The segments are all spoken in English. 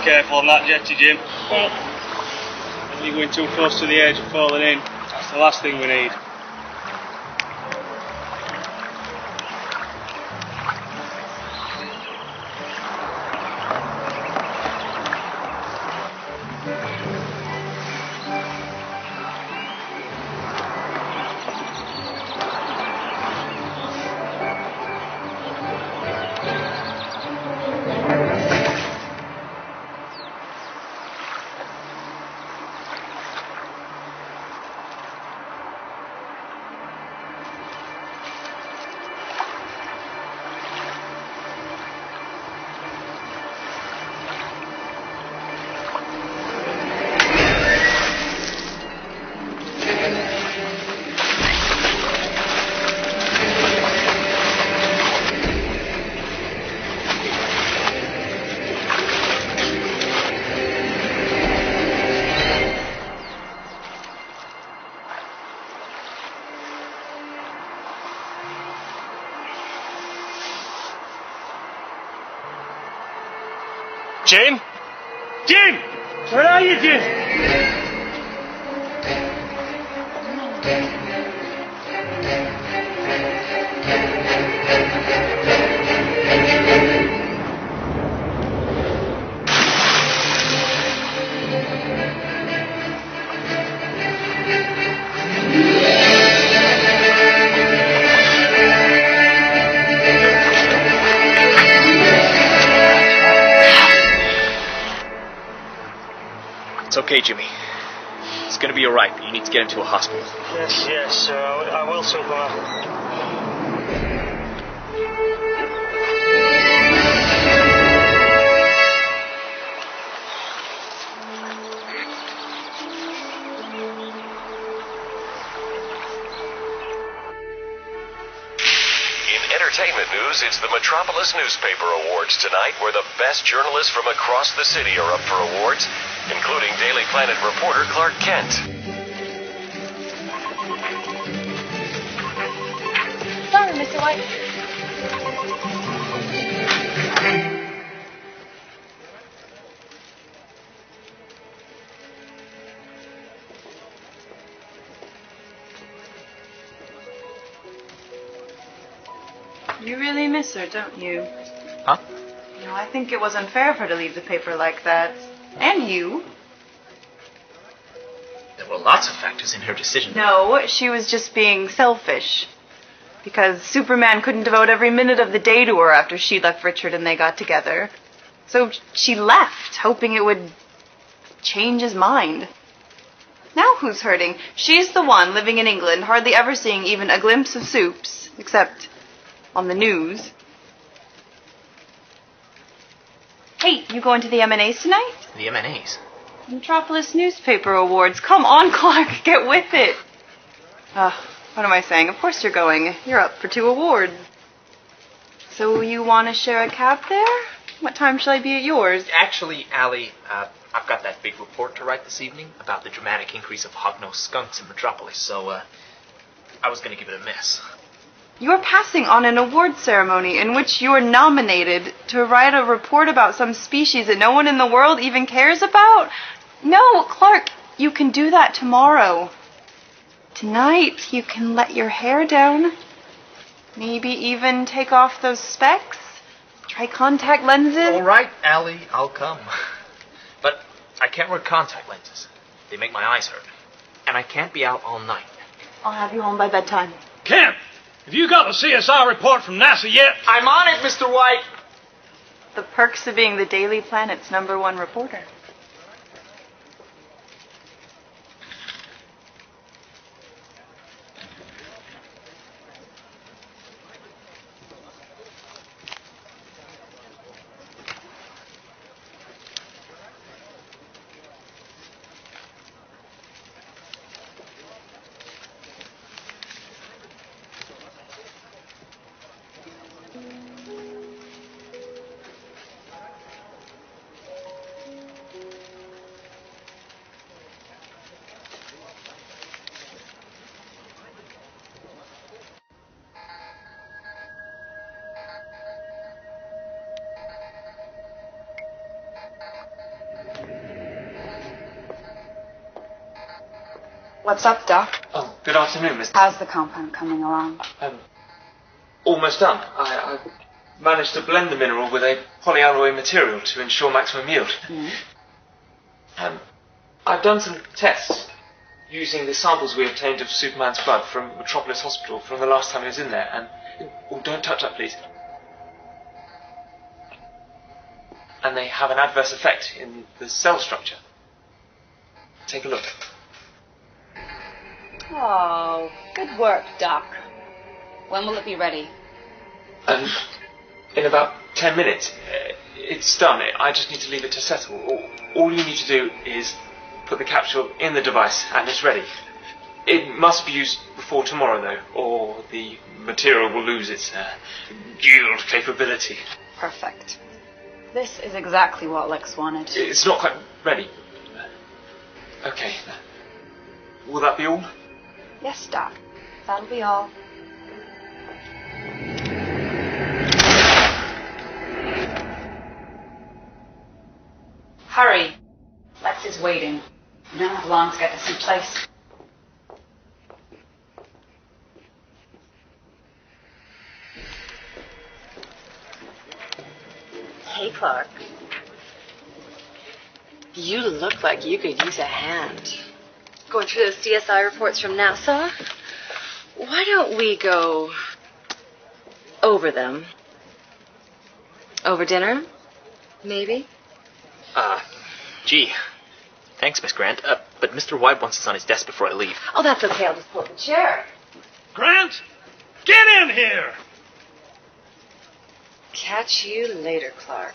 careful on that jetty, Jim. Thanks. Don't be going too close to the edge of falling in. That's the last thing we need. Jim? Jim! Where are you, Jim? It's okay, Jimmy. It's gonna be alright, but you need to get him to a hospital. Yes, I will, Super. Entertainment news, it's the Metropolis Newspaper Awards tonight, where the best journalists from across the city are up for awards, including Daily Planet reporter Clark Kent. Sorry, Mr. White. You really miss her, don't you? Huh? You know, I think it was unfair for her to leave the paper like that. And you. There were lots of factors in her decision. No, she was just being selfish. Because Superman couldn't devote every minute of the day to her after she left Richard and they got together. So she left, hoping it would change his mind. Now who's hurting? She's the one living in England, hardly ever seeing even a glimpse of Supes, except on the news. Hey, you going to the M&A's tonight? The M&A's? Metropolis Newspaper Awards. Come on, Clark, get with it. What am I saying? Of course you're going. You're up for 2 awards. So you want to share a cab there? What time shall I be at yours? Actually, Allie, I've got that big report to write this evening about the dramatic increase of hog-nosed skunks in Metropolis, so, I was gonna give it a miss. You're passing on an award ceremony in which you're nominated to write a report about some species that no one in the world even cares about? No, Clark, you can do that tomorrow. Tonight, you can let your hair down. Maybe even take off those specs. Try contact lenses. All right, Allie, I'll come. But I can't wear contact lenses. They make my eyes hurt. And I can't be out all night. I'll have you home by bedtime. Kemp, have you got the CSR report from NASA yet? I'm on it, Mr. White! The perks of being the Daily Planet's #1 reporter. What's up, Doc? Oh, good afternoon, Miss. How's the compound coming along? Almost done. I managed to blend the mineral with a polyalloy material to ensure maximum yield. I've done some tests using the samples we obtained of Superman's blood from Metropolis Hospital from the last time he was in there, and... Oh, don't touch that, please. And they have an adverse effect in the cell structure. Take a look. Oh, good work, Doc. When will it be ready? In about 10 minutes. It's done. I just need to leave it to settle. All you need to do is put the capsule in the device and it's ready. It must be used before tomorrow, though, or the material will lose its yield capability. Perfect. This is exactly what Lex wanted. It's not quite ready. Okay. Will that be all? Yes, Doc. That'll be all. Hurry. Lex is waiting. We don't have long to get this in place. Hey, Clark. You look like you could use a hand. Going through those CSI reports from NASA? Why don't we go over them? Over dinner? Maybe? Gee. Thanks, Miss Grant. But Mr. White wants us on his desk before I leave. Oh, that's okay. I'll just pull up the chair. Grant, get in here! Catch you later, Clark.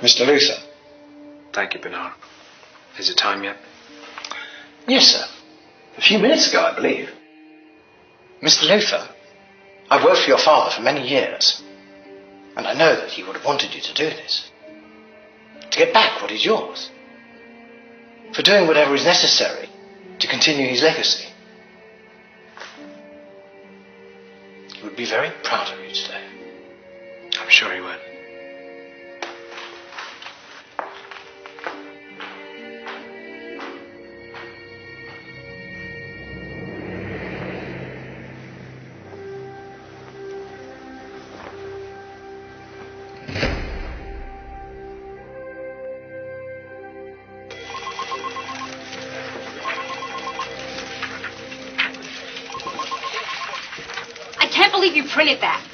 Mr. Luther. Thank you, Bernard. Is it time yet? Yes, sir. A few minutes ago, I believe. Mr. Luther, I've worked for your father for many years, and I know that he would have wanted you to do this. To get back what is yours. For doing whatever is necessary to continue his legacy. He would be very proud of you today. I'm sure he would. I can't believe you printed that.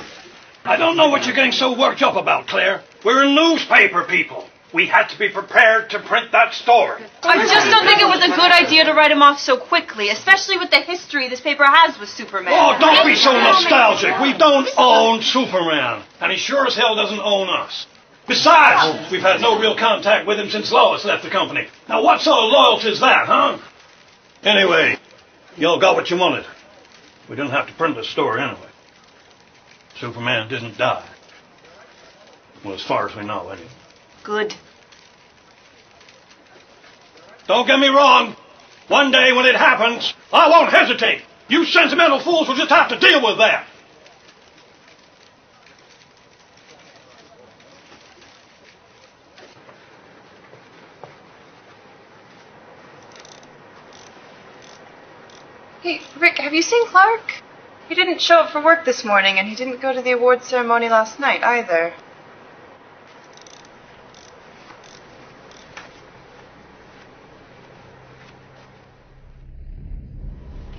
I don't know what you're getting so worked up about, Claire. We're newspaper people. We had to be prepared to print that story. I just don't think it was a good idea to write him off so quickly, especially with the history this paper has with Superman. Oh, don't be so nostalgic. We don't own Superman, and he sure as hell doesn't own us. Besides, we've had no real contact with him since Lois left the company. Now, what sort of loyalty is that, huh? Anyway, y'all got what you wanted. We didn't have to print the story anyway. Superman didn't die. Well, as far as we know, anyway. Good. Don't get me wrong. One day when it happens, I won't hesitate. You sentimental fools will just have to deal with that. Hey, Rick, have you seen Clark? He didn't show up for work this morning, and he didn't go to the awards ceremony last night either.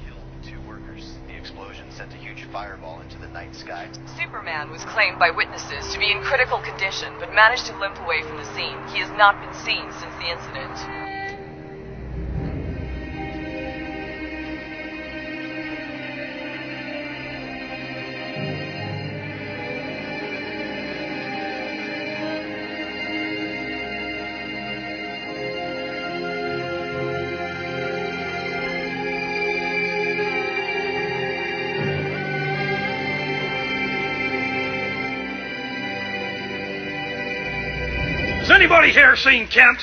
Killed 2 workers. The explosion sent a huge fireball into the night sky. Superman was claimed by witnesses to be in critical condition, but managed to limp away from the scene. He has not been seen since the incident. Has anybody here seen Kent?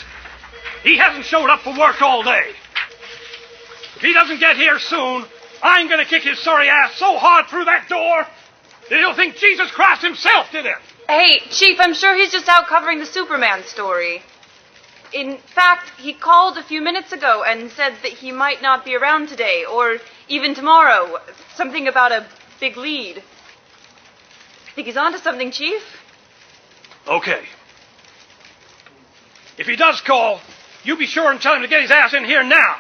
He hasn't showed up for work all day. If he doesn't get here soon, I'm going to kick his sorry ass so hard through that door that he'll think Jesus Christ himself did it. Hey, Chief, I'm sure he's just out covering the Superman story. In fact, he called a few minutes ago and said that he might not be around today, or even tomorrow. Something about a big lead. Think he's onto something, Chief? Okay. If he does call, you be sure and tell him to get his ass in here now.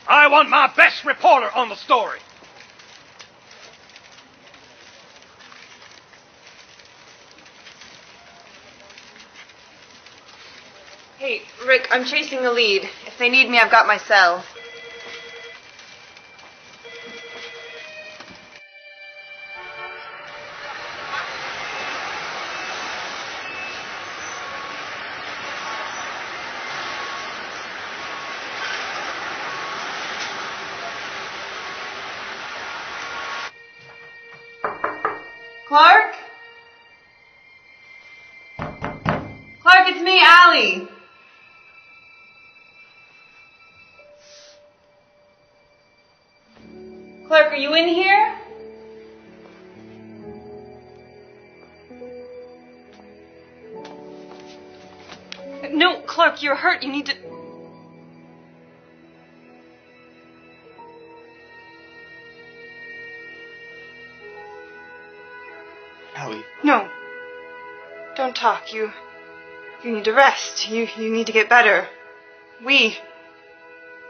I want my best reporter on the story. Hey, Rick, I'm chasing the lead. If they need me, I've got my cell. Clark? Clark, it's me, Allie. Clark, are you in here? No, Clark, you're hurt. You need to... Allie. No. Don't talk. You need to rest. You need to get better. We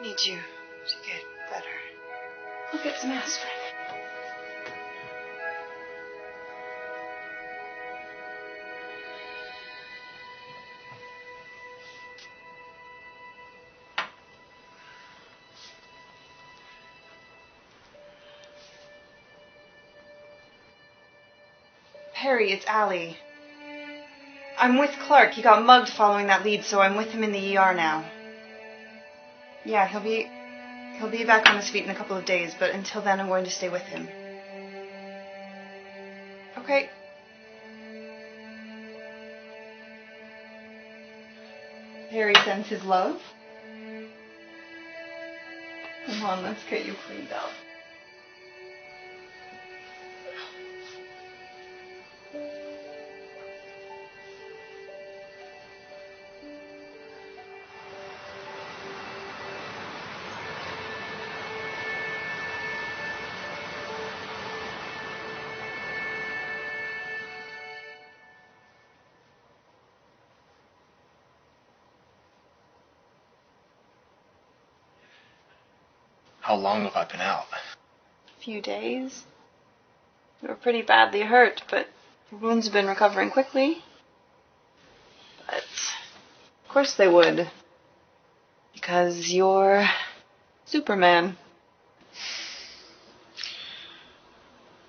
need you to get better. Go get some aspirin. Perry, it's Allie. I'm with Clark. He got mugged following that lead, so I'm with him in the ER now. Yeah, he'll be back on his feet in a couple of days, but until then I'm going to stay with him. Okay. Harry sends his love. Come on, let's get you cleaned up. How long have I been out? A few days. You were pretty badly hurt, but your wounds have been recovering quickly. But of course they would. Because you're Superman.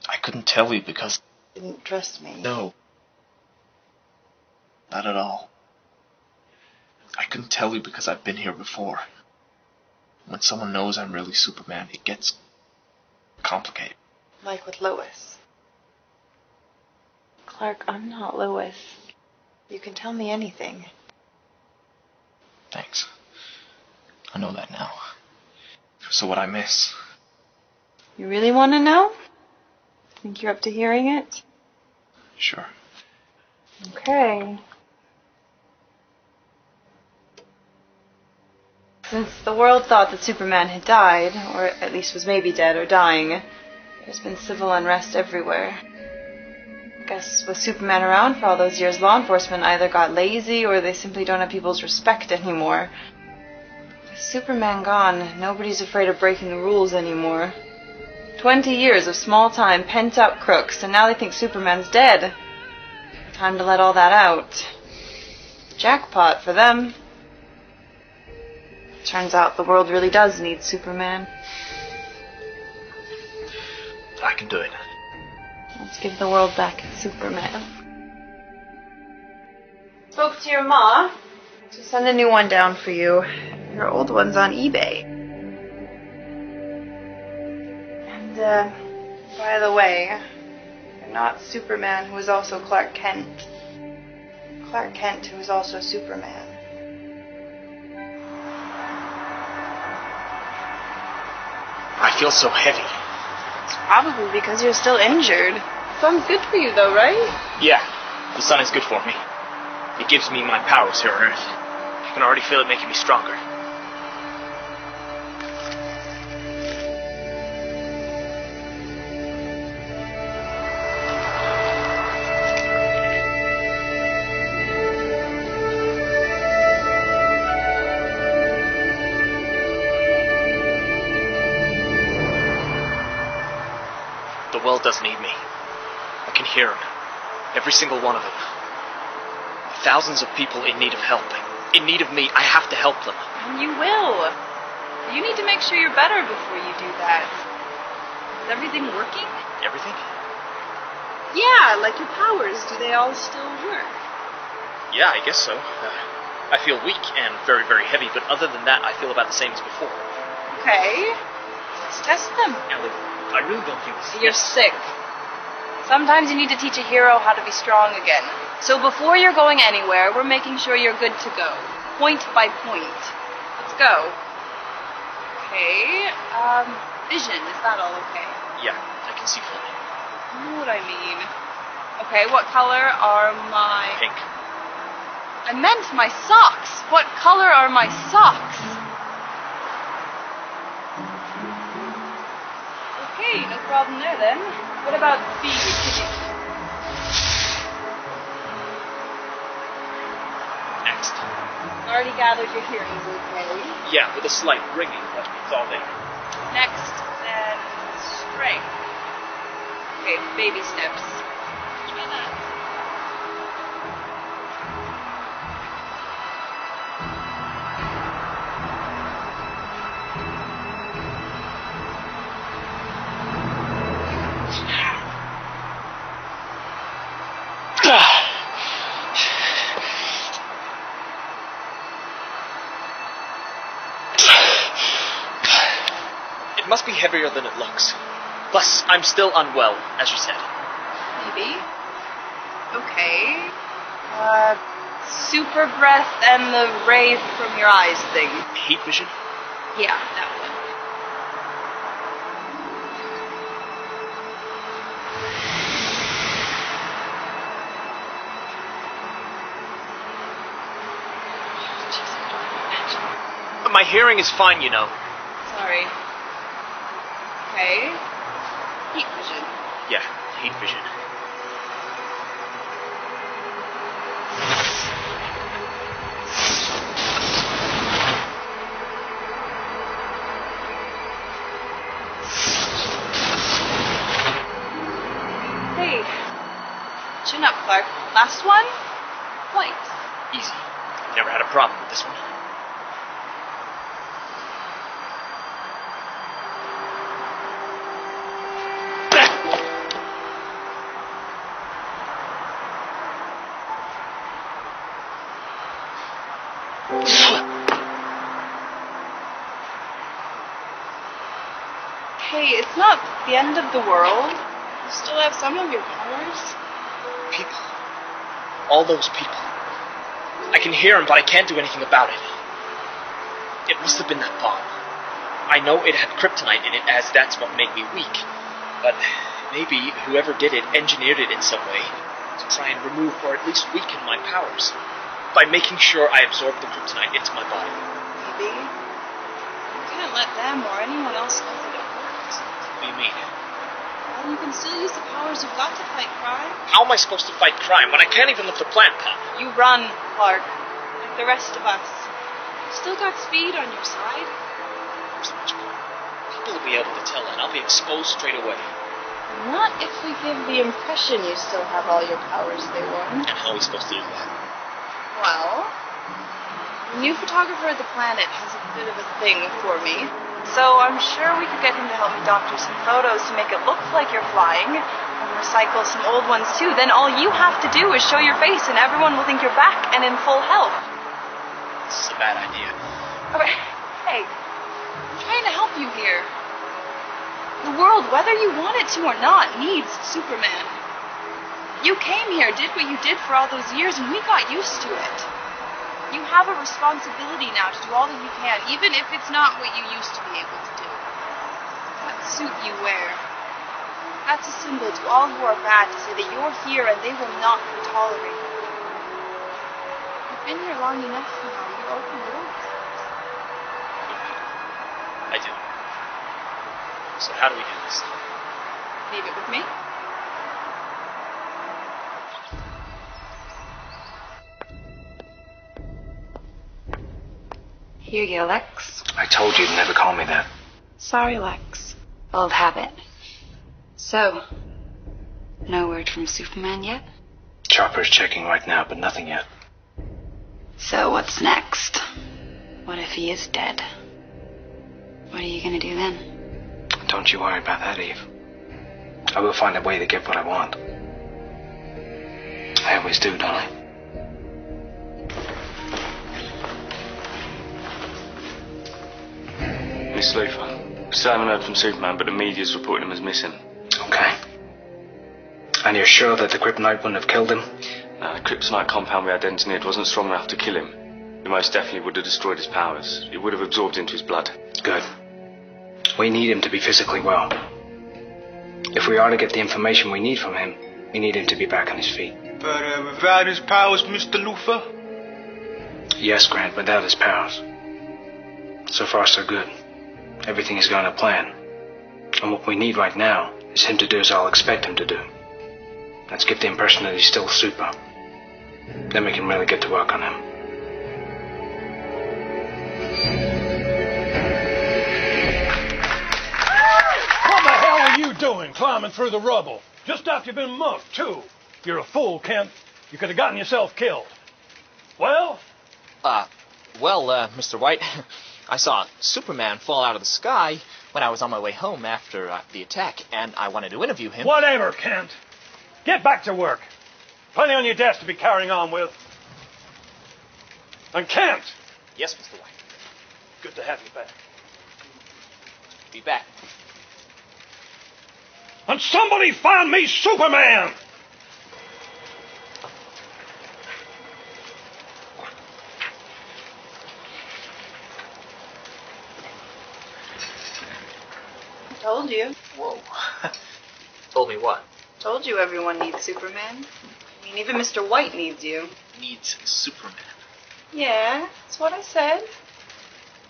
I couldn't tell you because... You didn't trust me. No. Not at all. I couldn't tell you because I've been here before. When someone knows I'm really Superman, it gets complicated. Like with Lois. Clark, I'm not Lois. You can tell me anything. Thanks. I know that now. So what'd I miss? You really want to know? Think you're up to hearing it? Sure. Okay. Since the world thought that Superman had died, or at least was maybe dead or dying, there's been civil unrest everywhere. I guess with Superman around for all those years, law enforcement either got lazy or they simply don't have people's respect anymore. With Superman gone, nobody's afraid of breaking the rules anymore. 20 years of small-time, pent-up crooks, and now they think Superman's dead. Time to let all that out. Jackpot for them. Turns out the world really does need Superman. I can do it. Let's give the world back its Superman. Spoke to your ma. To send a new one down for you. Your old one's on eBay. And, by the way, you're not Superman, who is also Clark Kent. Clark Kent, who is also Superman. I feel so heavy. It's probably because you're still injured. Sun's good for you, though, right? Yeah, the sun is good for me. It gives me my powers here on Earth. I can already feel it making me stronger. The world doesn't need me. I can hear them. Every single one of them. Thousands of people in need of help. In need of me. I have to help them. And you will. You need to make sure you're better before you do that. Is everything working? Everything? Yeah, like your powers. Do they all still work? Yeah, I guess so. I feel weak and very, very heavy, but other than that, I feel about the same as before. Okay. Let's test them. Ellie, I really don't think this is... You're sick. Sometimes you need to teach a hero how to be strong again. So before you're going anywhere, we're making sure you're good to go. Point by point. Let's go. Okay. Vision. Is that all okay? Yeah, I can see fully. You know what I mean. Okay, what color are my... Pink. I meant my socks. What color are my socks? Okay, no problem there then. What about speed? Next. Already gathered your hearing's okay. Yeah, with a slight ringing, but it's all there. Next, then, strength. Okay, baby steps. Try that. It must be heavier than it looks. Plus, I'm still unwell, as you said. Maybe. Okay. Super breath and the ray from your eyes thing. Heat vision? Yeah, that one. My hearing is fine, you know. Sorry. Okay. Heat vision. Yeah, heat vision. Hey. Chin up, Clark. Last one? White. Easy. Never had a problem with this one. Hey, it's not the end of the world. You still have some of your powers. People. All those people. I can hear them, but I can't do anything about it. It must have been that bomb. I know it had kryptonite in it, as that's what made me weak. But maybe whoever did it engineered it in some way to try and remove or at least weaken my powers by making sure I absorb the kryptonite into my body. Maybe. You couldn't let them or anyone else know that it worked. What do you mean? Well, you can still use the powers you've got to fight crime. How am I supposed to fight crime when I can't even lift a plant pot? You run, Clark, like the rest of us. Still got speed on your side. People will be able to tell, and I'll be exposed straight away. Not if we give the impression you still have all your powers, they won't. And how are we supposed to do that? Well, the new photographer of the planet has a bit of a thing for me. So I'm sure we could get him to help me doctor some photos to make it look like you're flying, and recycle some old ones too. Then all you have to do is show your face and everyone will think you're back and in full health. This is a bad idea. Okay. Hey, I'm trying to help you here. The world, whether you want it to or not, needs Superman. You came here, did what you did for all those years, and we got used to it. You have a responsibility now to do all that you can, even if it's not what you used to be able to do. That suit you wear, that's a symbol to all who are bad to say that you're here and they will not be tolerated. You've been here long enough now, you're open doors. I do. So how do we do this? Leave it with me. Here you go, Lex. I told you to never call me that. Sorry, Lex. Old habit. So, no word from Superman yet? Chopper's checking right now, but nothing yet. So what's next? What if he is dead? What are you gonna do then? Don't you worry about that, Eve. I will find a way to get what I want. I always do, don't I? Miss Luthor, still haven't heard from Superman, but the media's reporting him as missing. Okay. And you're sure that the kryptonite wouldn't have killed him? No, the kryptonite compound we had engineered wasn't strong enough to kill him. It most definitely would have destroyed his powers. It would have absorbed into his blood. Good. We need him to be physically well. If we are to get the information we need from him, we need him to be back on his feet. But without his powers, Mr. Luthor? Yes, Grant, without his powers. So far, so good. Everything is going to plan. And what we need right now is him to do as I'll expect him to do. Let's get the impression that he's still super. Then we can really get to work on him. What the hell are you doing climbing through the rubble? Just after you've been mugged, too. You're a fool, Kent. You could have gotten yourself killed. Well? Mr. White, I saw Superman fall out of the sky when I was on my way home after the attack, and I wanted to interview him. Whatever, Kent. Get back to work. Plenty on your desk to be carrying on with. And Kent! Yes, Mr. White. Good to have you back. Be back. And somebody find me Superman! Told you. Whoa. Told me what? Told you everyone needs Superman. I mean, even Mr. White needs you. Needs Superman. Yeah, that's what I said.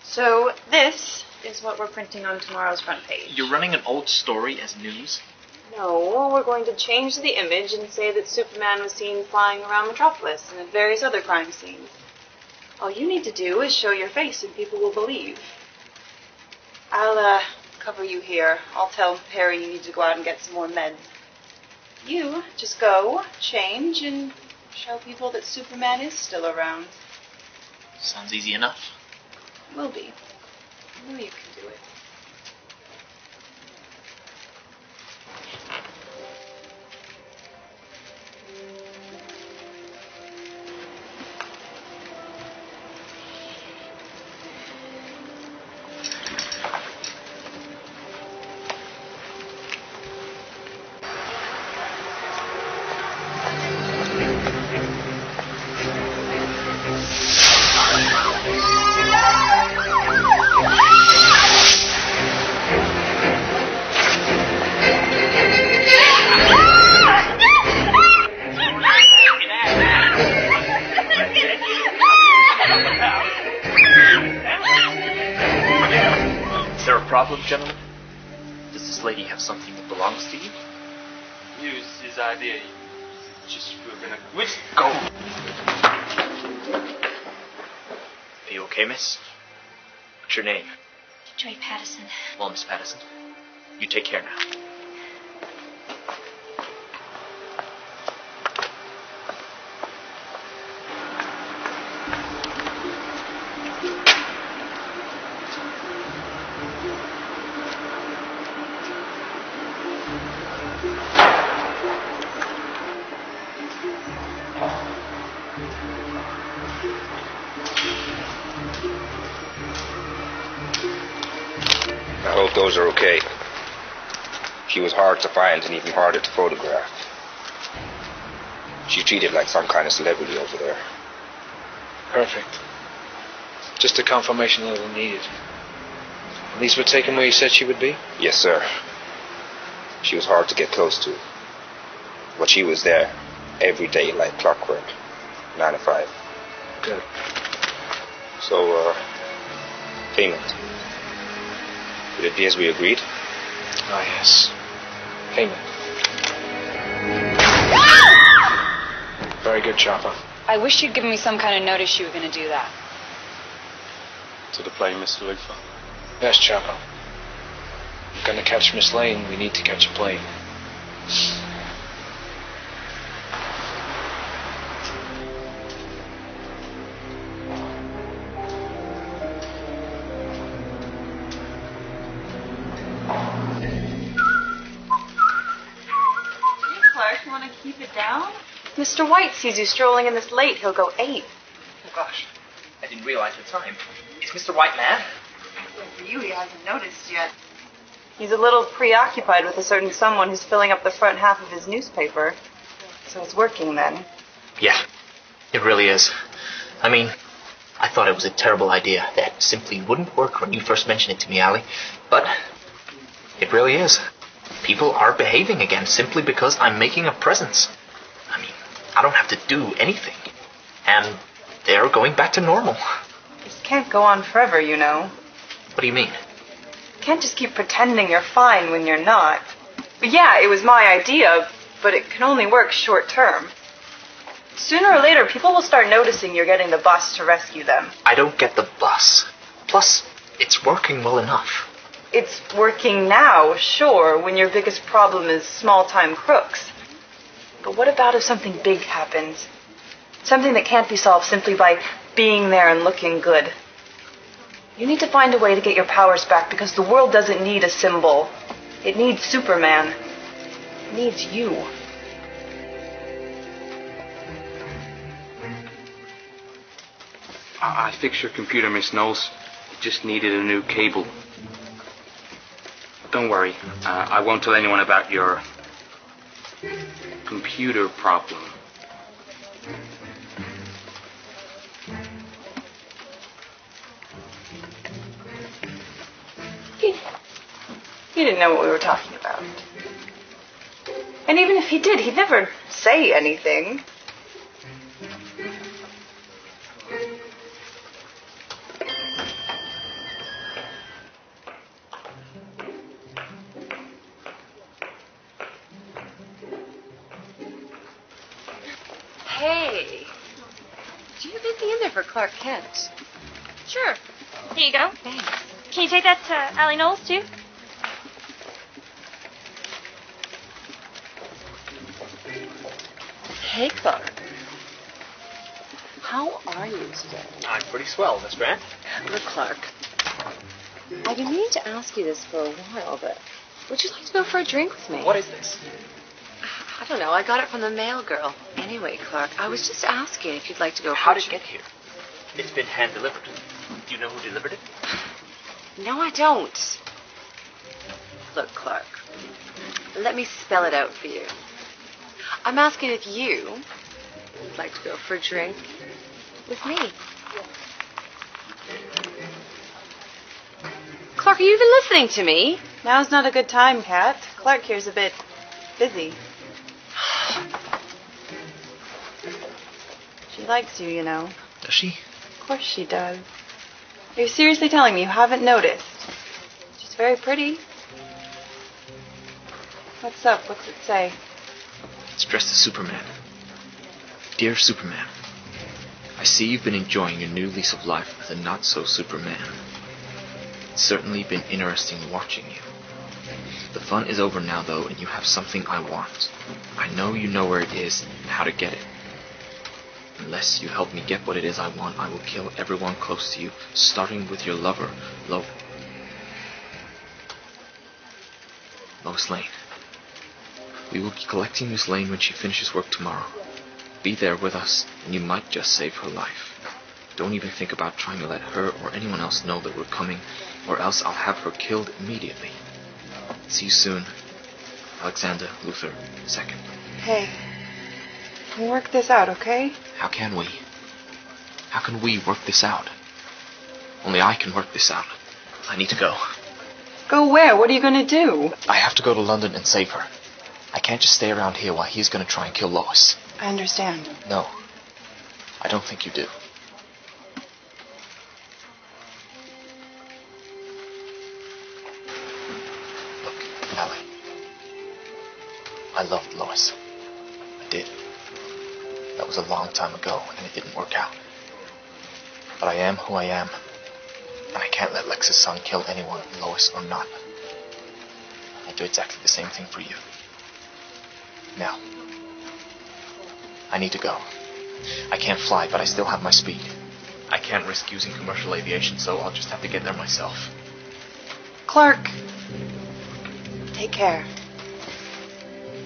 So, this is what we're printing on tomorrow's front page. You're running an old story as news? No, we're going to change the image and say that Superman was seen flying around Metropolis and at various other crime scenes. All you need to do is show your face and people will believe. I'll, cover you here. I'll tell Perry you need to go out and get some more meds. You just go, change, and show people that Superman is still around. Sounds easy enough. Will be. I know you can do it. Problem, gentlemen? Does this lady have something that belongs to you? It was his idea. Just we were gonna. Which go. Are you okay, miss? What's your name? Joy Patterson. Well, Miss Patterson, you take care now. I hope those are okay. She was hard to find and even harder to photograph. She's treated like some kind of celebrity over there. Perfect. Just a confirmation that we needed. At least we're taking where you said she would be? Yes, sir. She was hard to get close to. But she was there every day like clockwork. 9 to 5. Good. So, payment. Would it be as we agreed? Ah, yes. Payment. Very good, Chopper. I wish you'd given me some kind of notice you were going to do that. To the plane, Mr. Luther. Yes, Chopper. We're going to catch Miss Lane. We need to catch a plane. Clark, you want to keep it down? Mr. White sees you strolling in this late, he'll go ape. Oh, gosh. I didn't realize the time. Is Mr. White mad? Well, for you, he hasn't noticed yet. He's a little preoccupied with a certain someone who's filling up the front half of his newspaper. So it's working then. Yeah, it really is. I mean, I thought it was a terrible idea that simply wouldn't work when you first mentioned it to me, Allie. But it really is. People are behaving again simply because I'm making a presence. I mean, I don't have to do anything. And they're going back to normal. This can't go on forever, you know. What do you mean? You can't just keep pretending you're fine when you're not. But yeah, it was my idea, but it can only work short term. Sooner or later, people will start noticing you're getting the bus to rescue them. I don't get the bus. Plus, it's working well enough. It's working now, sure, when your biggest problem is small-time crooks. But what about if something big happens? Something that can't be solved simply by being there and looking good. You need to find a way to get your powers back because the world doesn't need a symbol. It needs Superman. It needs you. I fixed your computer, Miss Knowles. It just needed a new cable. Don't worry. I won't tell anyone about your computer problem. He didn't know what we were talking about. And even if he did, he'd never say anything. Hey, do you have anything in there for Clark Kent? Sure. Here you go. Thanks. Can you take that to Allie Knowles, too? Hey, Clark. How are you today? I'm pretty swell, Miss Grant. Look, Clark, I've been meaning to ask you this for a while, but would you like to go for a drink with me? What is this? I don't know. I got it from the mail girl. Anyway, Clark, I was just asking if you'd like to go for How a did it get here? It's been hand-delivered. Do you know who delivered it? No, I don't. Look, Clark, let me spell it out for you. I'm asking if you would like to go for a drink with me. Clark, are you even listening to me? Now's not a good time, Kat. Clark here's a bit busy. She likes you, you know. Does she? Of course she does. Are you seriously telling me you haven't noticed? She's very pretty. What's up? What's it say? It's dressed as Superman. Dear Superman, I see you've been enjoying your new lease of life with a not-so-Superman. It's certainly been interesting watching you. The fun is over now, though, and you have something I want. I know you know where it is and how to get it. Unless you help me get what it is I want, I will kill everyone close to you, starting with your lover, Lois Lane. We will be collecting Miss Lane when she finishes work tomorrow. Be there with us, and you might just save her life. Don't even think about trying to let her or anyone else know that we're coming, or else I'll have her killed immediately. See you soon. Alexander Luther II. Hey, we'll work this out, okay? How can we? How can we work this out? Only I can work this out. I need to go. Go where? What are you going to do? I have to go to London and save her. I can't just stay around here while he's going to try and kill Lois. I understand. No. I don't think you do. Look, Allie. I loved Lois. I did. That was a long time ago, and it didn't work out. But I am who I am, and I can't let Lex's son kill anyone, Lois or not. I'll do exactly the same thing for you. Now, I need to go. I can't fly, but I still have my speed. I can't risk using commercial aviation, so I'll just have to get there myself. Clark, take care.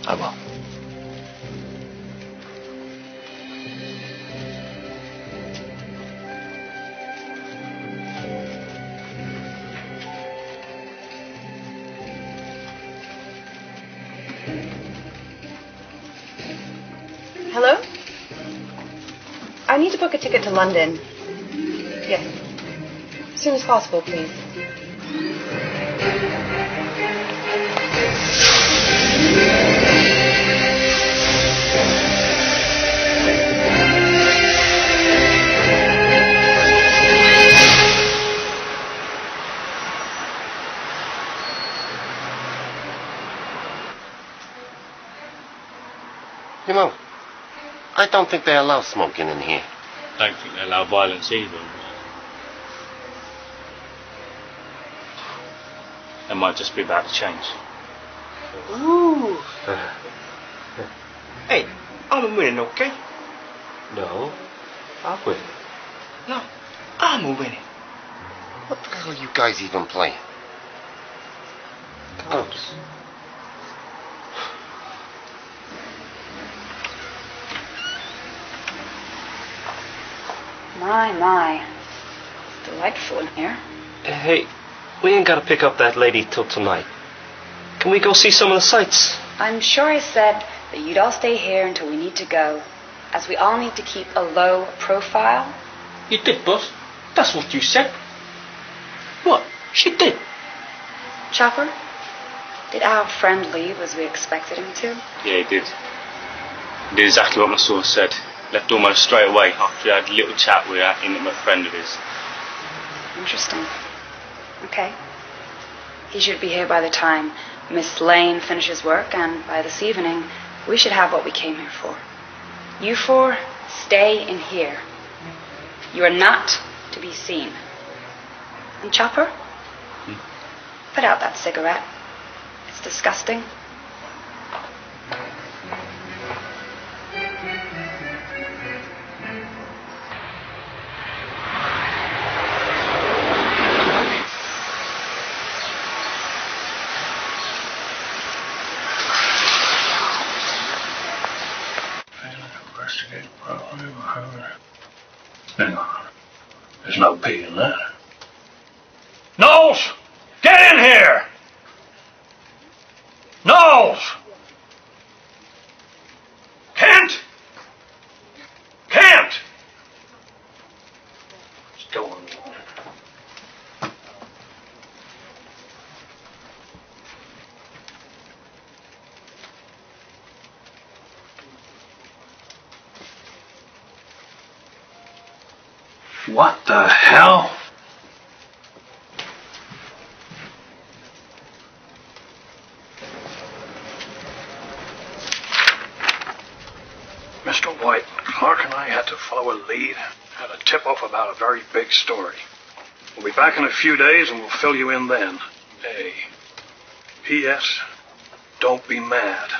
I will. Hello? I need to book a ticket to London. Yes. As soon as possible, please. You know, I don't think they allow smoking in here. Don't think they allow violence either. It might just be about to change. Ooh. Hey, I'm winning, okay? No, I'll win. No, I'm winning. What the hell are you guys even playing? Close. My. It's delightful in here. Hey, we ain't gotta pick up that lady till tonight. Can we go see some of the sights? I'm sure I said that you'd all stay here until we need to go, as we all need to keep a low profile. You did, boss. That's what you said. What? She did. Chopper, did our friend leave as we expected him to? Yeah, he did. He did exactly what my source said. Left almost straight away after he had a little chat with that intimate friend of his. Interesting. Okay. He should be here by the time Miss Lane finishes work, and by this evening, we should have what we came here for. You four, stay in here. You are not to be seen. And Chopper, put out that cigarette. It's disgusting. Hang on. There's no P in that. Knowles! Get in here! Knowles! Kent! Kent! What's going on? What the hell? Mr. White, Clark and I had to follow a lead. Had a tip-off about a very big story. We'll be back in a few days and we'll fill you in then. A. P.S. Don't be mad.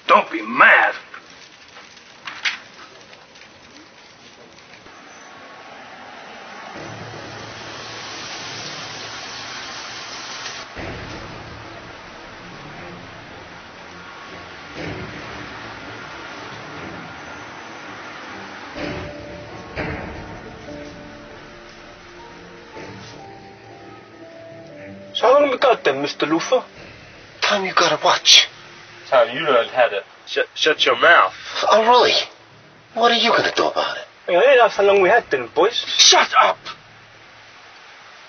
Don't be mad! So how long we got then, Mr. Luther? Time you gotta watch. Time you learned how to shut your mouth. Oh, really? What are you gonna do about it? Hey, that's how long we had then, boys. Shut up!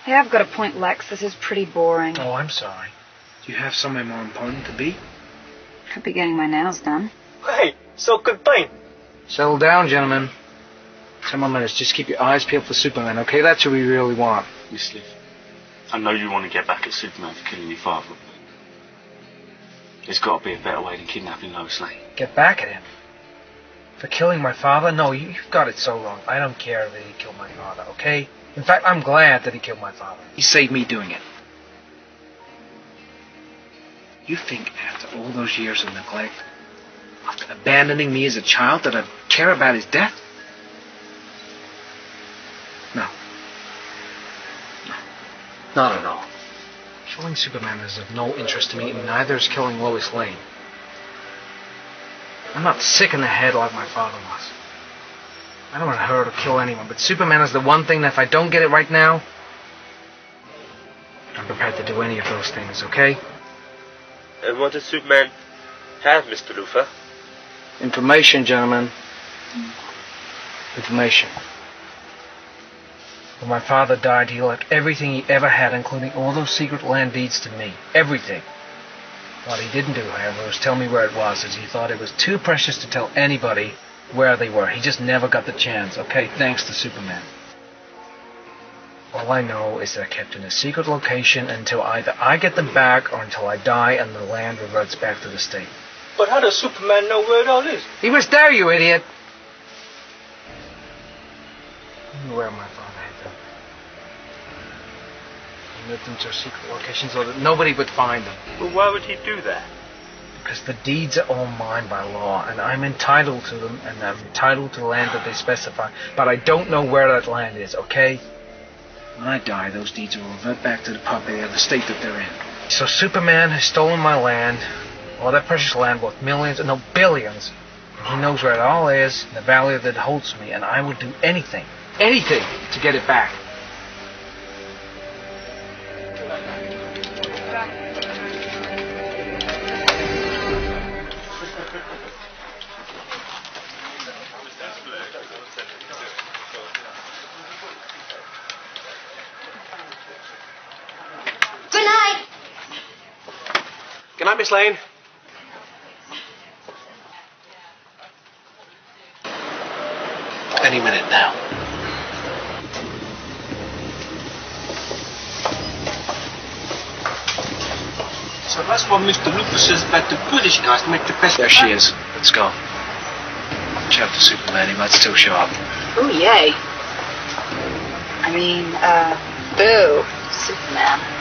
Hey, I've got a point, Lex. This is pretty boring. Oh, I'm sorry. Do you have somewhere more important to be? Could be getting my nails done. Hey, so good thing. Settle down, gentlemen. 10 more minutes. Just keep your eyes peeled for Superman, okay? That's what we really want. Miss Liv, I know you want to get back at Superman for killing your father. There's got to be a better way than kidnapping Lois Lane. Get back at him? For killing my father? No, you've got it so wrong. I don't care that he killed my father, okay? In fact, I'm glad that he killed my father. He saved me doing it. You think after all those years of neglect, after abandoning me as a child, that I'd care about his death? No. No. Not at all. Killing Superman is of no interest to me, and neither is killing Lois Lane. I'm not sick in the head like my father was. I don't want her to kill anyone, but Superman is the one thing that if I don't get it right now, I'm prepared to do any of those things, okay? And what does Superman have, Mr. Luther? Information, gentlemen. Information. When my father died, he left everything he ever had, including all those secret land deeds, to me. Everything. What he didn't do, however, was tell me where it was, as he thought it was too precious to tell anybody where they were. He just never got the chance, okay? Thanks to Superman. All I know is they're kept in a secret location until either I get them back or until I die and the land reverts back to the state. But how does Superman know where it all is? He was there, you idiot! I knew where my father had them. He moved them to a secret location so that nobody would find them. But why would he do that? Because the deeds are all mine by law, and I'm entitled to them, and I'm entitled to the land that they specify. But I don't know where that land is, okay? When I die, those deeds will revert back to the property of the state that they're in. So Superman has stolen my land, all that precious land worth millions, no, billions. And he knows where it all is, and the value that holds me, and I would do anything to get it back. night, Miss Lane. Any minute now. So that's what Mr. Luther says about the British guys to make the best... There she is. Let's go. Shout to Superman, he might still show up. Oh, yay. I mean, boo, Superman.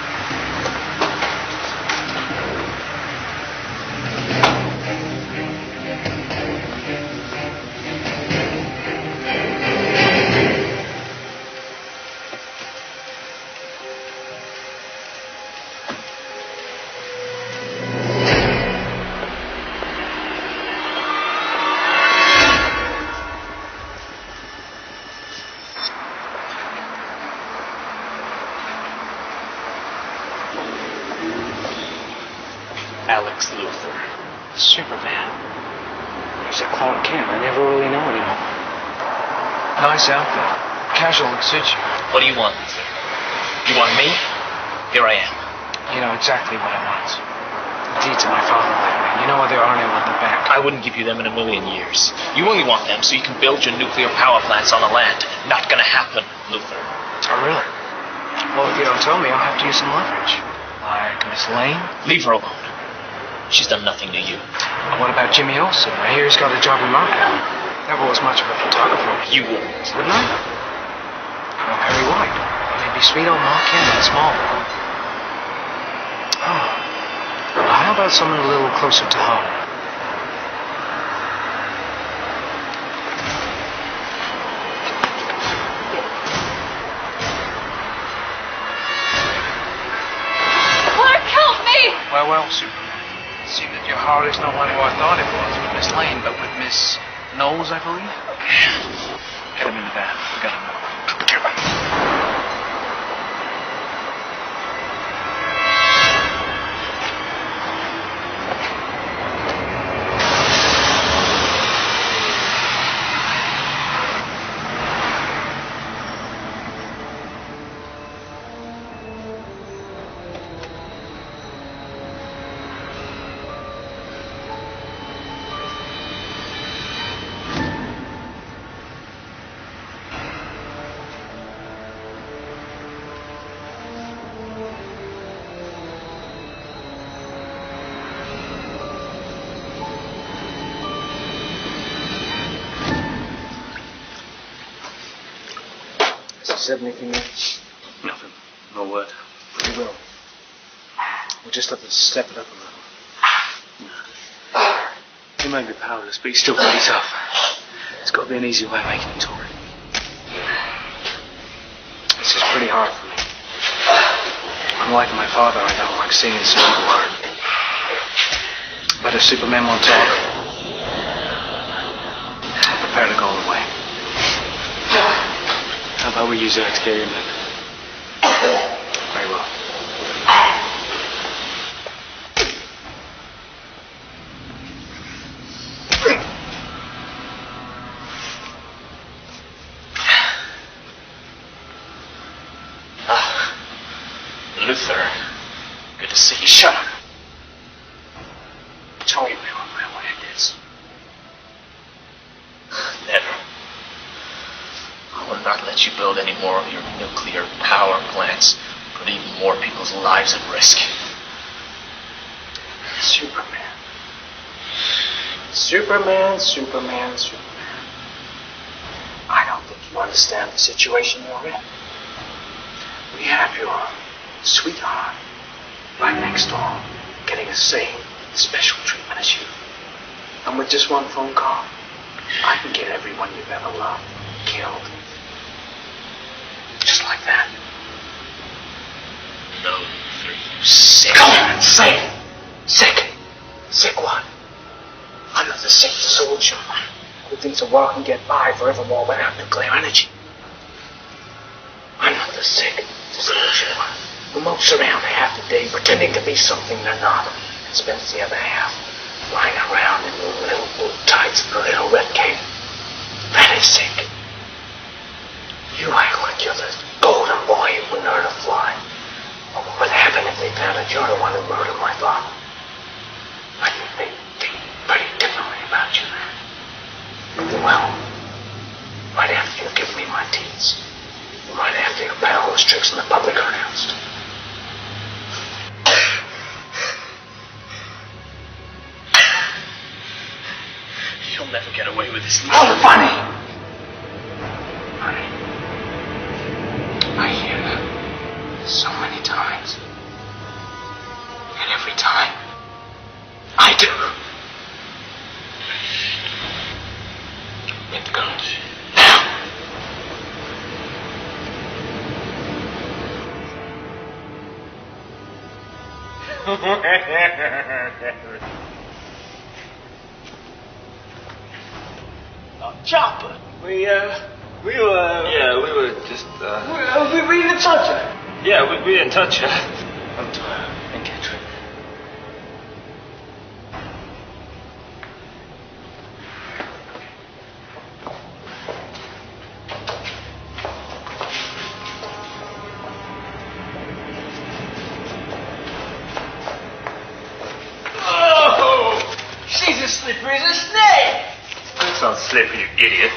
Alex Luthor. Superman. He's a Clark Kent. I never really know anymore. Nice outfit. Casual would suit you. What do you want? You want me? Here I am. You know exactly what I want. The deeds of my father lately. You know where they are and I want them back. I wouldn't give you them in a million years. You only want them so you can build your nuclear power plants on the land. Not gonna happen, Luthor. Oh, really? Well, if you don't tell me, I'll have to use some leverage. Like Miss Lane? Leave her alone. She's done nothing to you. Well, what about Jimmy Olsen? I hear he's got a job in marketing. Never was much of a photographer. You wouldn't. Wouldn't I? Well, Perry White. Maybe sweet old Mark Kent and small. Oh. Well, how about someone a little closer to home? Clark, help me! Well, Superman. It seemed that your heart is not what I thought it was with Miss Lane, but with Miss Knowles, I believe. Get him in the van. We gotta move. Said anything yet? Nothing. No word. We will. We'll just have to step it up a little. He may be powerless, but he's still pretty tough. There's got to be an easy way of making him tolerate. This is pretty hard for me. Unlike my father, I don't like seeing some people hurt. But if Superman won't talk, I'm prepared to go all the way. How about we use her to carry him in? Very well. Luthor. Good to see you. Shut up. Told you we were my way at this. Never. I will not let you build any more of your nuclear power plants, put even more people's lives at risk. Superman. Superman. I don't think you understand the situation you're in. We have your sweetheart right next door, getting the same special treatment as you. And with just one phone call, I can get everyone you've ever loved killed. Just like that. No, Luthor, you sick. Come on, say it. Sick. Sick what? I'm not the sick soldier who thinks the world can get by forevermore without nuclear energy. I'm not the sick soldier who mopes around half the day pretending to be something they're not and spends the other half lying around in little blue tights and a little red cape. That is sick. You act like you're the golden boy who wouldn't hurt a fly. What would happen if they found out you're the one who murdered my father? those tricks in the public are announced. You'll never get away with this. Oh, funny! Funny. I hear that so many times. And every time, I do. Get the gun. Chopper. We were just, We didn't touch her. Yeah, we didn't touch her. I'm tired. And Catherine. Oh! She's as slippery as a snake! It's not slippery, you idiot.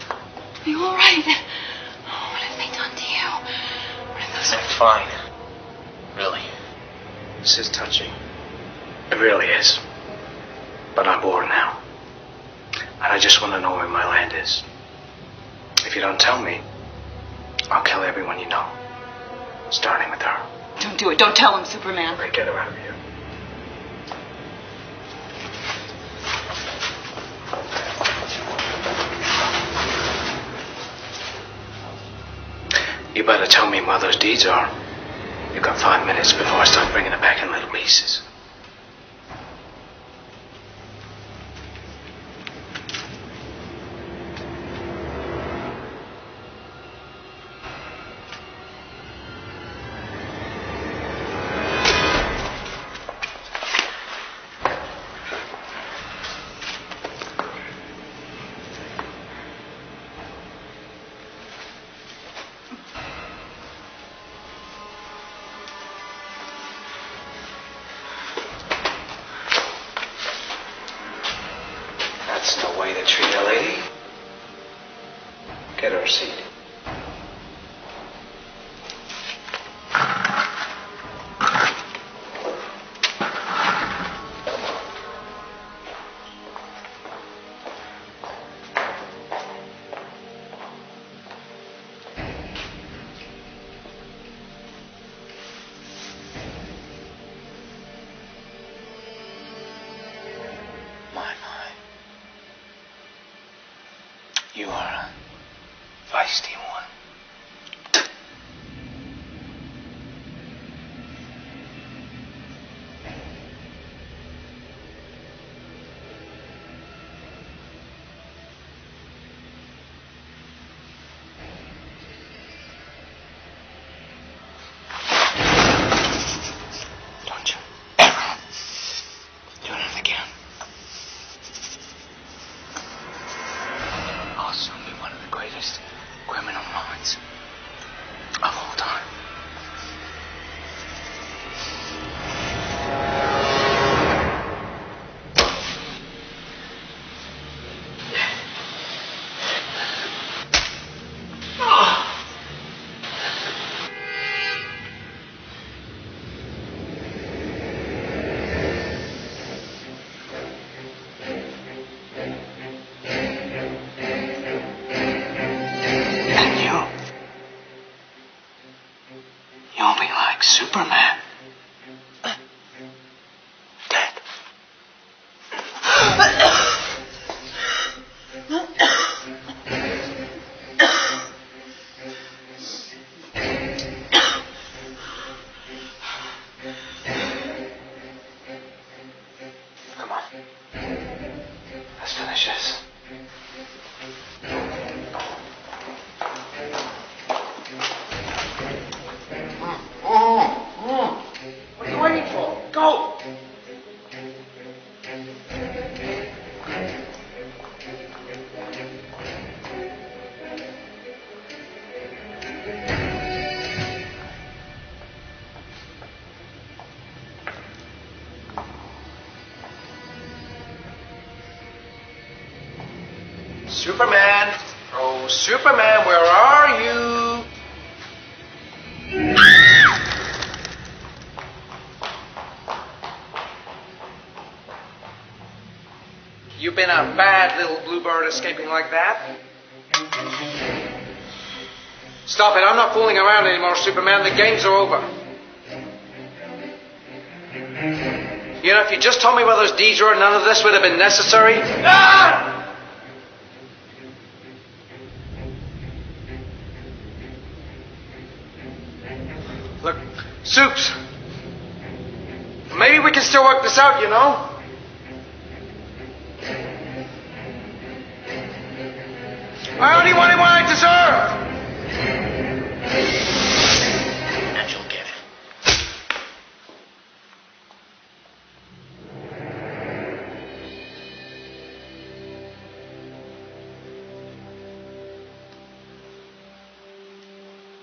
Are you all right? Oh, what have they done to you? What have those... I'm fine. Really. This is touching. It really is. But I'm bored now. And I just want to know where my land is. If you don't tell me, I'll kill everyone you know. Starting with her. Don't do it. Don't tell him, Superman. Then get her out of here. You better tell me what those deeds are. You've got 5 minutes before I start bringing it back in little pieces. That's no way to treat a lady. Get her a seat. You are a feisty one. Don't you ever do it again. I'll soon be one of the greatest criminal minds of all time. You'll be like Superman. Dead. Come on. Let's finish this. What are you waiting for? Go! Superman! Oh, Superman, where are you? You've been a bad little bluebird escaping like that. Stop it. I'm not fooling around anymore, Superman. The games are over. You know, if you just told me where those deeds were, none of this would have been necessary. Ah! Look, Soups. Maybe we can still work this out, you know? I only wanted what I deserve! And you'll get it.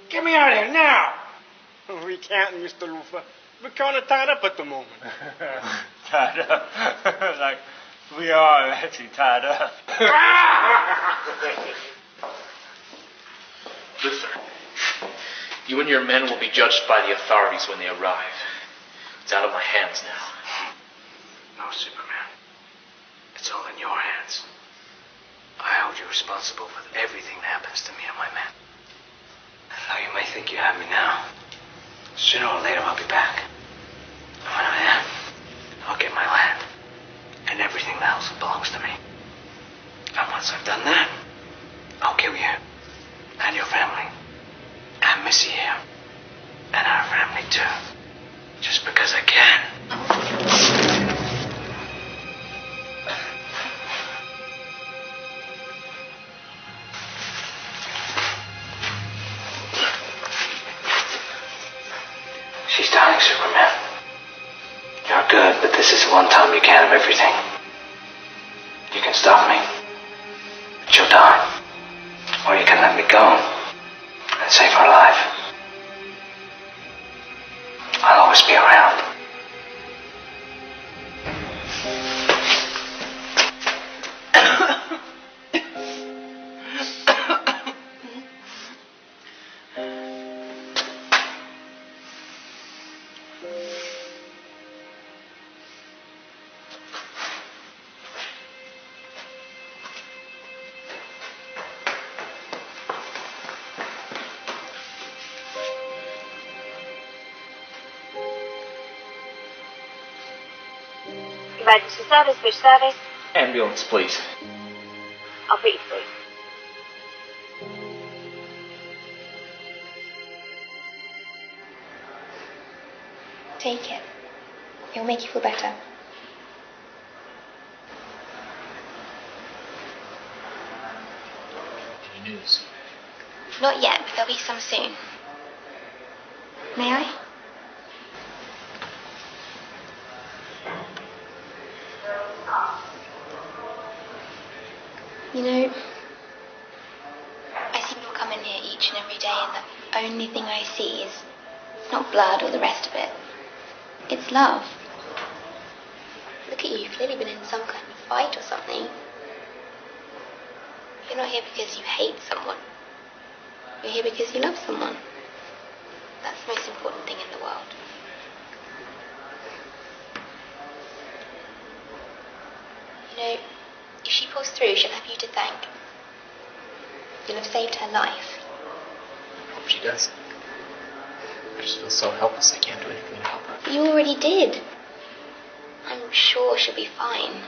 Get me out of here now! We can't, Mr. Lufa. We're kind of tied up at the moment. Tied up? Like, we are actually tied up. Luther, you and your men will be judged by the authorities when they arrive. It's out of my hands now. No, Superman. It's all in your hands. I hold you responsible for everything that happens to me and my men. And though you may think you have me now, sooner or later I'll be back. And when I am, I'll get my land. And everything else that belongs to me. And once I've done that, I'll kill you. And your family. And Missy here. And our family too. Just because I can. She's dying, Superman. You're good, but this is the one time you can't have everything. You can stop me, but you'll die. Or you can let me go and save her life. I'll always be around. Emergency service, which service? Ambulance, please. I'll put you through. Take it. It'll make you feel better. Any news? Not yet, but there'll be some soon. May I? You know, I see people come in here each and every day, and the only thing I see is not blood or the rest of it. It's love. Look at you, you've clearly been in some kind of fight or something. You're not here because you hate someone. You're here because you love someone. That's the most important thing in the world. You know, if she pulls through, she'll have you to thank. You'll have saved her life. I hope she does. I just feel so helpless I can't do anything to help her. You already did. I'm sure she'll be fine.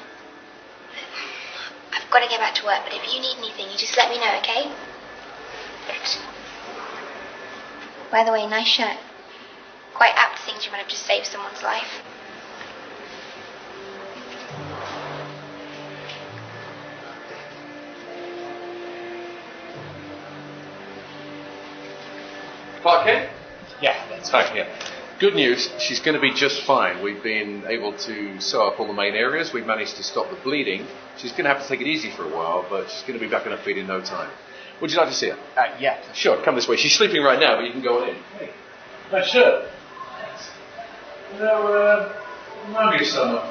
I've got to get back to work, but if you need anything, you just let me know, okay? Thanks. By the way, nice shirt. Quite apt to think you might have just saved someone's life. Clark Kent? Yeah, that's fine, yeah. Good news, she's going to be just fine. We've been able to sew up all the main areas. We've managed to stop the bleeding. She's going to have to take it easy for a while, but she's going to be back on her feet in no time. Would you like to see her? Yeah. Sure, come this way. She's sleeping right now, but you can go on in. Hey, nice shirt. Thanks. You know, remind me of someone.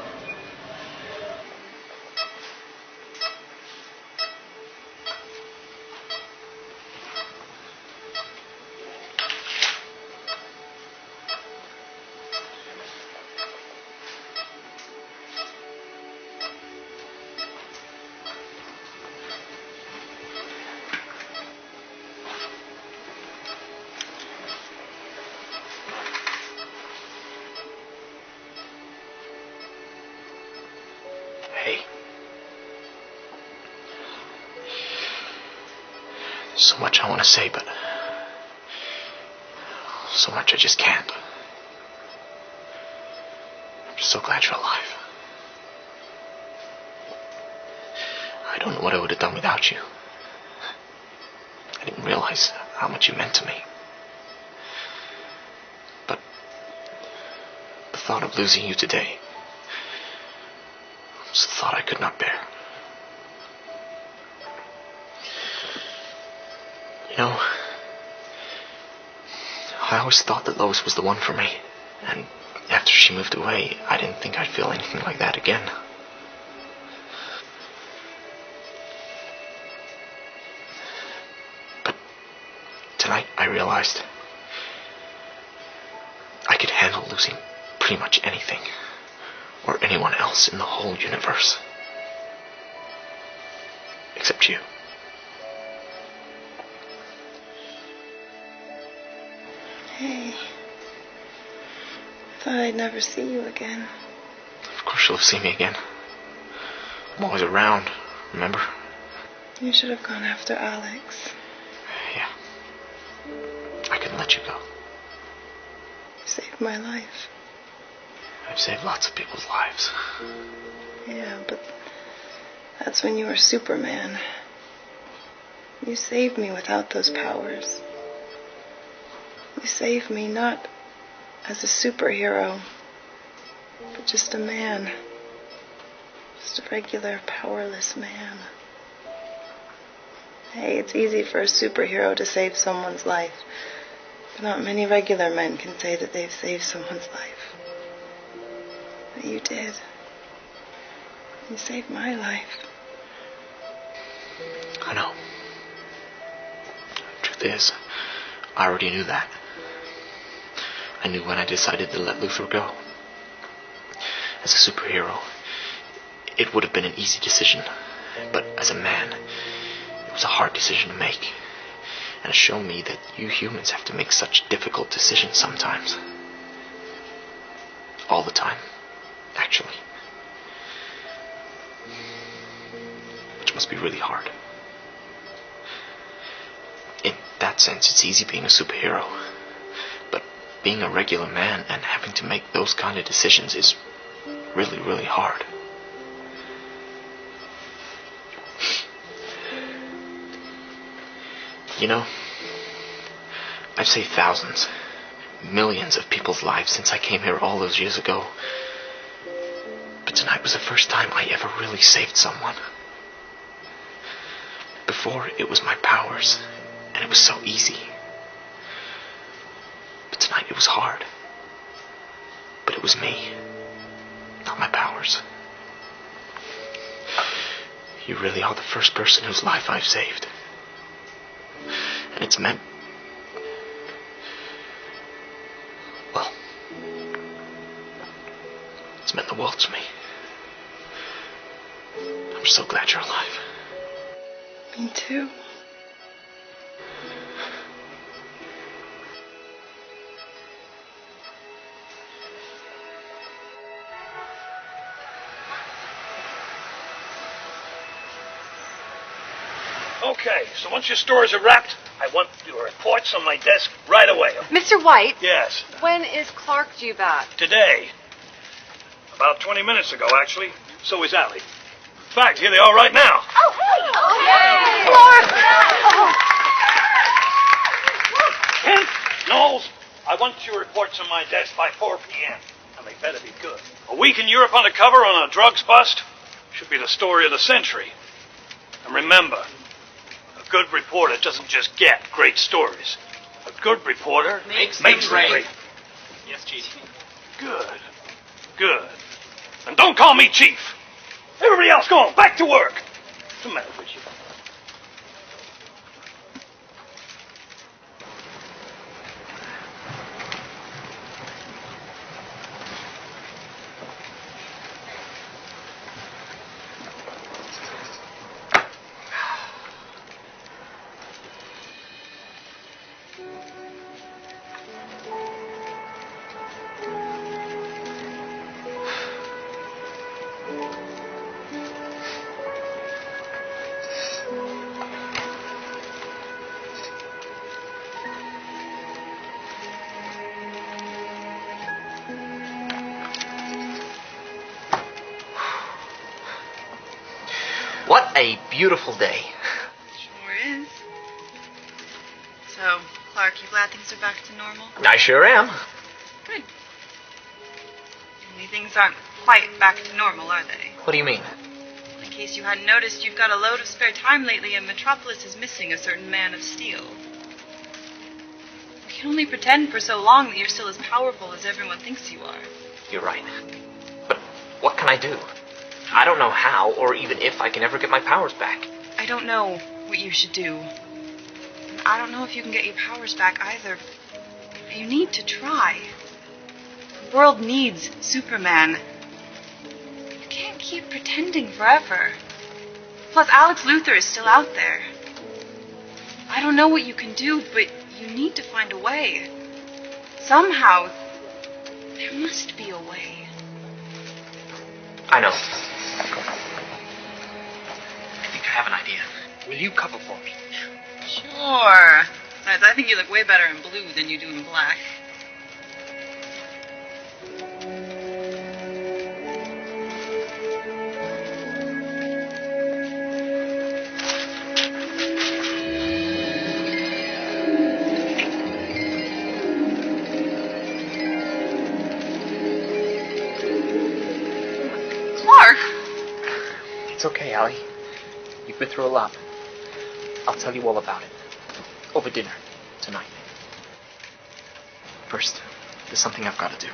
So much I want to say, but so much I just can't. I'm just so glad you're alive. I don't know what I would have done without you. I didn't realize how much you meant to me. But the thought of losing you today was the thought I could not bear. You know, I always thought that Lois was the one for me. And after she moved away, I didn't think I'd feel anything like that again. But tonight I realized I could handle losing pretty much anything or anyone else in the whole universe. Except you. Hey. I thought I'd never see you again. Of course you'll see me again. I'm always around, remember? You should have gone after Alex. Yeah. I couldn't let you go. You saved my life. I've saved lots of people's lives. Yeah, but that's when you were Superman. You saved me without those powers. You saved me not as a superhero, but just a man. Just a regular, powerless man. Hey, it's easy for a superhero to save someone's life, but not many regular men can say that they've saved someone's life. But you did. You saved my life. I know. Truth is, I already knew that. I knew when I decided to let Luther go. As a superhero, it would have been an easy decision. But as a man, it was a hard decision to make. And it showed me that you humans have to make such difficult decisions sometimes. All the time, actually. Which must be really hard. In that sense, it's easy being a superhero. But being a regular man and having to make those kind of decisions is really, really hard. You know, I've saved thousands, millions of people's lives since I came here all those years ago. But tonight was the first time I ever really saved someone. Before, it was my powers, and it was so easy. But tonight it was hard. But it was me, not my powers. You really are the first person whose life I've saved. And it's meant... well, it's meant the world to me. I'm so glad you're alive. Me too. Okay, so once your stores are wrapped, I want your reports on my desk right away. Mr. White? Yes. When is Clark due back? Today. About 20 minutes ago, actually. So is Allie. In fact, here they are right now. Oh, hey! Oh, hey! Kent, Knowles, I want your reports on my desk by 4 p.m. And they better be good. A week in Europe undercover on a drugs bust should be the story of the century. And remember, a good reporter doesn't just get great stories. A good reporter makes them great. Yes, Chief. Good. Good. And don't call me Chief. Everybody else go on. Back to work. What's the matter with you? a beautiful day. Sure is. So, Clark, you glad things are back to normal? I sure am. Good. Only things aren't quite back to normal, are they? What do you mean? In case you hadn't noticed, you've got a load of spare time lately, and Metropolis is missing a certain man of steel. You can only pretend for so long that you're still as powerful as everyone thinks you are. You're right. But what can I do? I don't know how, or even if I can ever get my powers back. I don't know what you should do. And I don't know if you can get your powers back either. But you need to try. The world needs Superman. You can't keep pretending forever. Plus, Alex Luthor is still out there. I don't know what you can do, but you need to find a way. Somehow, there must be a way. I know. I think I have an idea. Will you cover for me? Sure. Besides, I think you look way better in blue than you do in black. Clark! It's okay, Allie. You've been through a lot. I'll tell you all about it. Over dinner. Tonight. First, there's something I've got to do.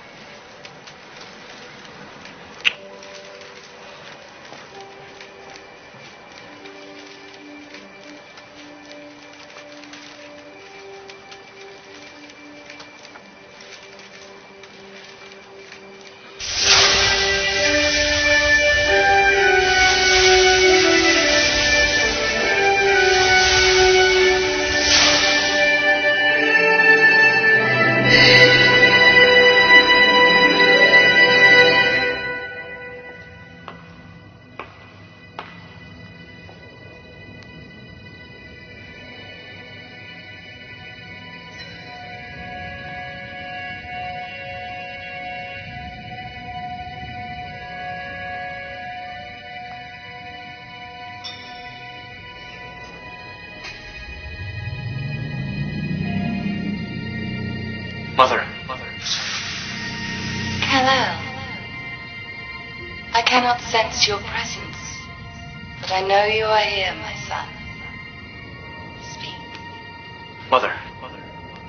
Mother. Kal-El. I cannot sense your presence, but I know you are here, my son. Speak. Mother.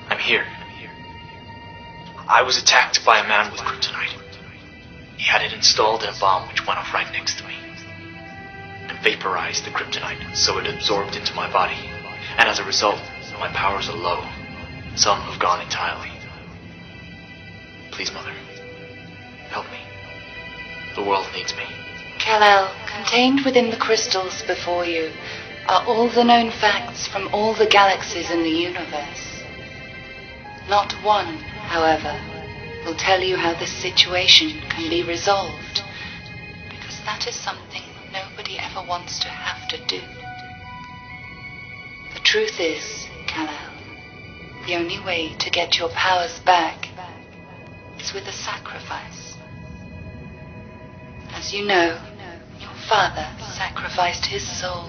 I'm here. I was attacked by a man with kryptonite. He had it installed in a bomb which went off right next to me and vaporized the kryptonite so it absorbed into my body. And as a result, my powers are low. Some have gone entirely. Please, Mother, help me. The world needs me. Kal-El, contained within the crystals before you are all the known facts from all the galaxies in the universe. Not one, however, will tell you how this situation can be resolved, because that is something nobody ever wants to have to do. The truth is, Kal-El, the only way to get your powers back is with a sacrifice. As you know, your father sacrificed his soul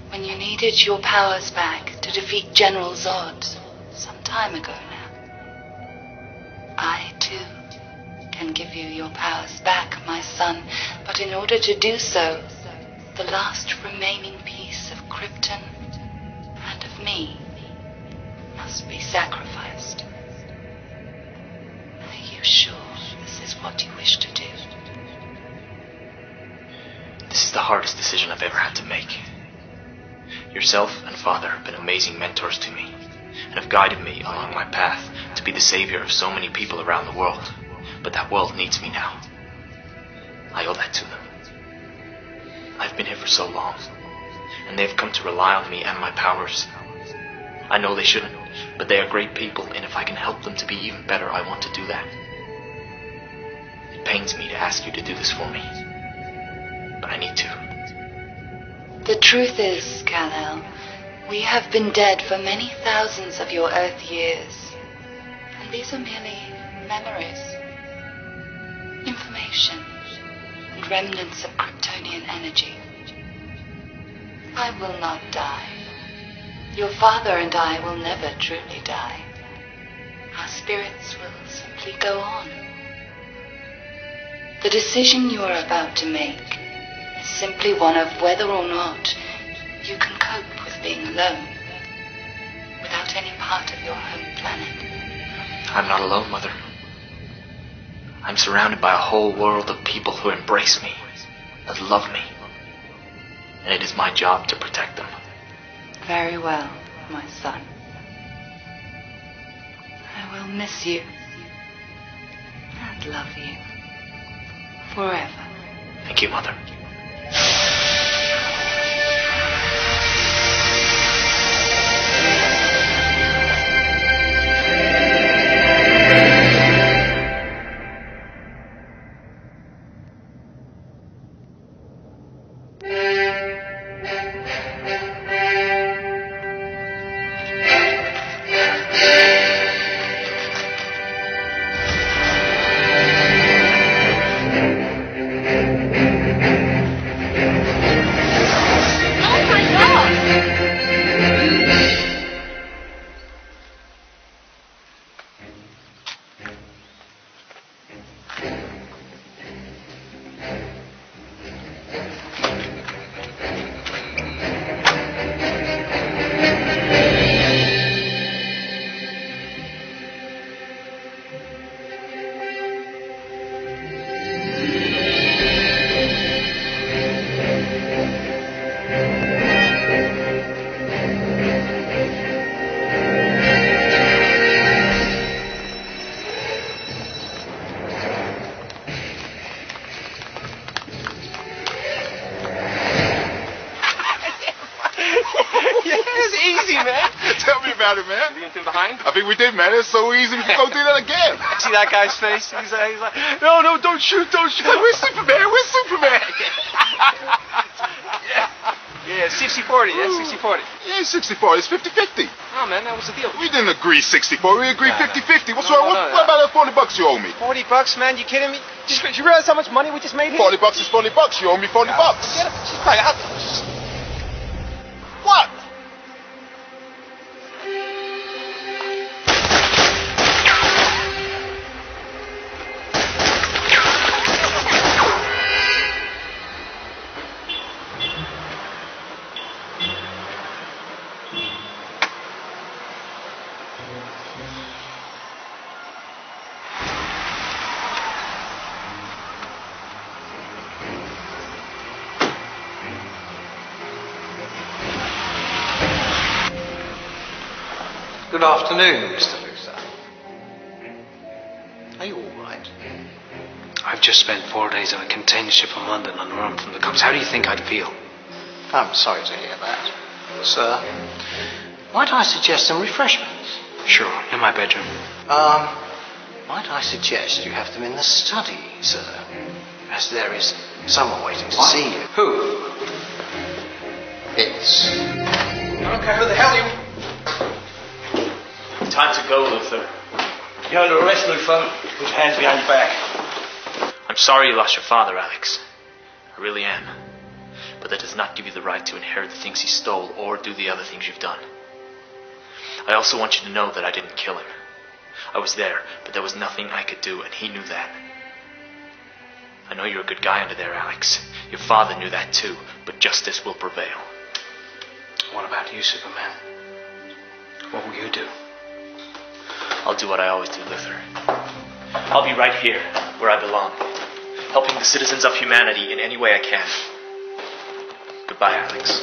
when you needed your powers back to defeat General Zod some time ago now. I, too, can give you your powers back, my son, but in order to do so, the last remaining piece of Krypton and of me must be sacrificed. Are you sure this is what you wish to do? This is the hardest decision I've ever had to make. Yourself and Father have been amazing mentors to me, and have guided me along my path to be the savior of so many people around the world. But that world needs me now. I owe that to them. I've been here for so long, and they've come to rely on me and my powers. I know they shouldn't, but they are great people, and if I can help them to be even better, I want to do that. It pains me to ask you to do this for me, but I need to. The truth is, Kal-El, we have been dead for many thousands of your Earth years, and these are merely memories, information, and remnants of Kryptonian energy. I will not die. Your father and I will never truly die. Our spirits will simply go on. The decision you are about to make is simply one of whether or not you can cope with being alone without any part of your home planet. I'm not alone, Mother. I'm surrounded by a whole world of people who embrace me, that love me, and it is my job to protect them. Very well, my son. I will miss you and love you forever. Thank you, Mother. Easy, man. Tell me about it, man. You anything behind? I think we did, man. It's so easy. We can go do that again. See that guy's face? He's like, no, don't shoot. We're Superman. We're Superman. Yeah, 60-40. Yeah, 60-40. Yeah, 60-40. It's 50-50. Oh, man, that was the deal. We didn't agree 60-40. We agreed 50-50. What's wrong? What about that $40 you owe me? $40, man? You kidding me? You realize how much money we just made here? $40 is $40. You owe me $40. Get it? She's probably out. What? Good afternoon, Mr. Luther. Are you all right? I've just spent 4 days on a container ship from London on the run from the cops. How do you think I'd feel? I'm sorry to hear that. Sir, might I suggest some refreshments? Sure, in my bedroom. Might I suggest you have them in the study, sir? As there is someone waiting to see you. Who? It's... I don't care who the hell you... Time to go, Luther. You're under arrest, Luther. Put your hands behind your back. I'm sorry you lost your father, Alex. I really am. But that does not give you the right to inherit the things he stole or do the other things you've done. I also want you to know that I didn't kill him. I was there, but there was nothing I could do, and he knew that. I know you're a good guy under there, Alex. Your father knew that too, but justice will prevail. What about you, Superman? What will you do? I'll do what I always do, Luther. I'll be right here, where I belong, helping the citizens of humanity in any way I can. Goodbye, Alex.